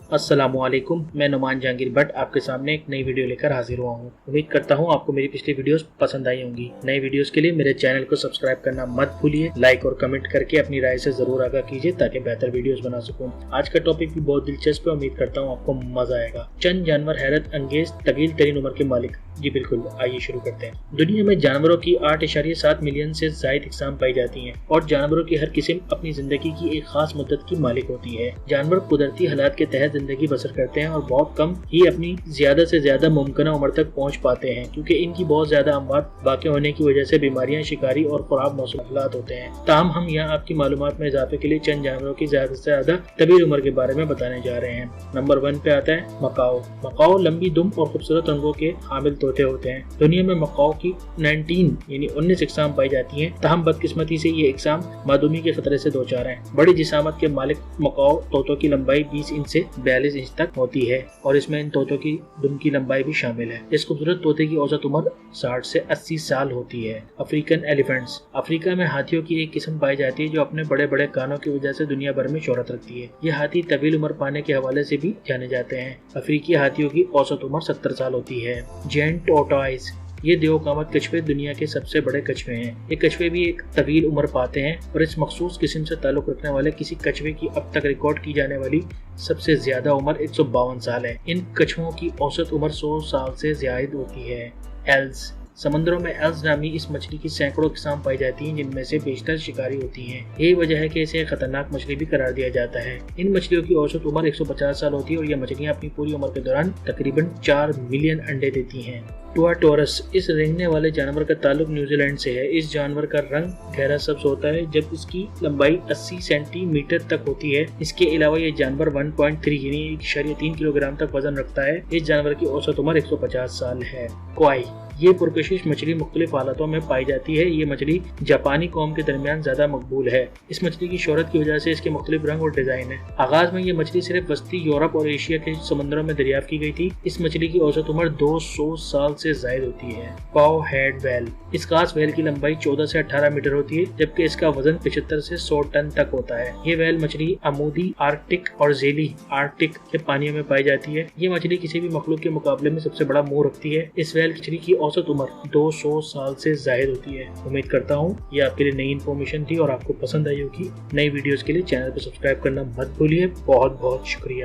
अस्सलामुअलैकुम, मैं नुमान जहांगीर भट्ट आपके सामने एक नई वीडियो लेकर हाजिर हुआ हूँ। उम्मीद करता हूँ आपको मेरी पिछली वीडियोस पसंद आई होंगी। नई वीडियोस के लिए मेरे चैनल को सब्सक्राइब करना मत भूलिए। लाइक और कमेंट करके अपनी राय से जरूर आगाह कीजिए ताकि बेहतर वीडियोस बना सकूँ। आज का टॉपिक भी बहुत दिलचस्प है, उम्मीद करता हूँ आपको मजा आएगा। चंद जानवर हैरत अंगेज तवील तरीन उम्र के मालिक। जी बिल्कुल, आइए शुरू करते हैं। दुनिया में जानवरों की 8.7 मिलियन से ज्यादा इकसाम पाई जाती हैं और जानवरों की हर किस्म अपनी जिंदगी की एक खास मुद्दत की मालिक होती है। जानवर कुदरती हालात के तहत जिंदगी बसर करते हैं और बहुत कम ही अपनी ज्यादा से ज्यादा मुमकिन उम्र तक पहुंच पाते हैं, क्योंकि इनकी बहुत ज्यादा अमवात वाक़ई होने की वजह से बीमारियां, शिकारी और खराब मौसम हालात होते हैं। ताहम हम यहाँ आपकी मालूमात में इजाफे के लिए चंद जानवरों की ज्यादा से ज्यादा तवील उम्र के बारे में बताने जा रहे हैं। नंबर 1 पे आता है मकाओ। मकाओ लंबी दुम और खूबसूरत रंगों के हामिल तोते होते हैं। दुनिया में मकाओ की 19 इकसाम पाई जाती हैं। ताहम बदकिस्मती से ये इकसाम मादूमी के खतरे से दो चार हैं। बड़ी जिसामत के मालिक मकाओ तोतों की लंबाई 20 इंच से 42 इंच तक होती है और इसमें इन तोतों की दुम की लंबाई भी शामिल है। इस खूबसूरत तोते की औसत उम्र 60 से 80 साल होती है। African elephants. अफ्रीका में हाथियों की एक किस्म पाई जाती है जो अपने बड़े बड़े कानों की वजह से दुनिया भर में शोहरत रखती है। ये हाथी तवील उम्र पाने के हवाले से भी जाने जाते हैं। अफ्रीकी हाथियों की औसत उम्र 70 साल होती है। जेंट टोर्टोइस। ये देवकामत कछुए दुनिया के सबसे बड़े कछुए हैं। ये कछुए भी एक तवील उम्र पाते हैं और इस मखसूस किस्म से ताल्लुक रखने वाले किसी कछुए की अब तक रिकॉर्ड की जाने वाली सबसे ज्यादा उम्र 152 साल है। इन कछुओं की औसत उम्र 100 साल से ज्यादा होती है। एल्स। समंदरों में एल्स नामी इस मछली की सैकड़ों किस्म पाई जाती हैं, जिनमें से बेशतर शिकारी होती हैं। यही वजह है कि इसे खतरनाक मछली भी करार दिया जाता है। इन मछलियों की औसत उम्र 150 साल होती है और ये मछलियां अपनी पूरी उम्र के दौरान तकरीबन 4 मिलियन अंडे देती हैं। टुआटोरस। इस रेंगने वाले जानवर का ताल्लुक न्यूजीलैंड से है। इस जानवर का रंग गहरा सब्ज होता है जब इसकी लंबाई 80 सेंटीमीटर तक होती है। इसके अलावा ये जानवर 1.3 यानी 1.3 किलोग्राम तक वजन रखता है। इस जानवर की औसत उम्र 150 साल है। क्वाई। ये पुरकशिश मछली मुख्तलिफ हालातों में पाई जाती है। ये मछली जापानी कौम के दरमियान ज्यादा मकबूल है। इस मछली की शोहरत की वजह से इसके मुख्तलिफ रंग और डिजाइन है। आगाज में ये मछली सिर्फ वस्ती यूरोप और एशिया के समंदरों में दरियाफ्त की गई थी। इस मछली की औसत उम्र 200 साल से ज्यादा होती है। पाव हेड व्हेल। इस खास व्हेल की लंबाई 14 से 18 मीटर होती है, जबकि इसका वजन 75 से 100 टन तक होता है। ये व्हेल मछली अमूदी, आर्कटिक और जेली आर्कटिक के पानियों में पाई जाती है। ये मछली किसी भी मखलूक के मुकाबले में सबसे बड़ा मुंह रखती है। इस व्हेल मछली की औसत उम्र 200 साल से ज्यादा होती है। उम्मीद करता हूँ ये आपके लिए नई इन्फॉर्मेशन थी और आपको पसंद आई होगी। नई वीडियोस के लिए चैनल को सब्सक्राइब करना मत भूलिए। बहुत बहुत शुक्रिया।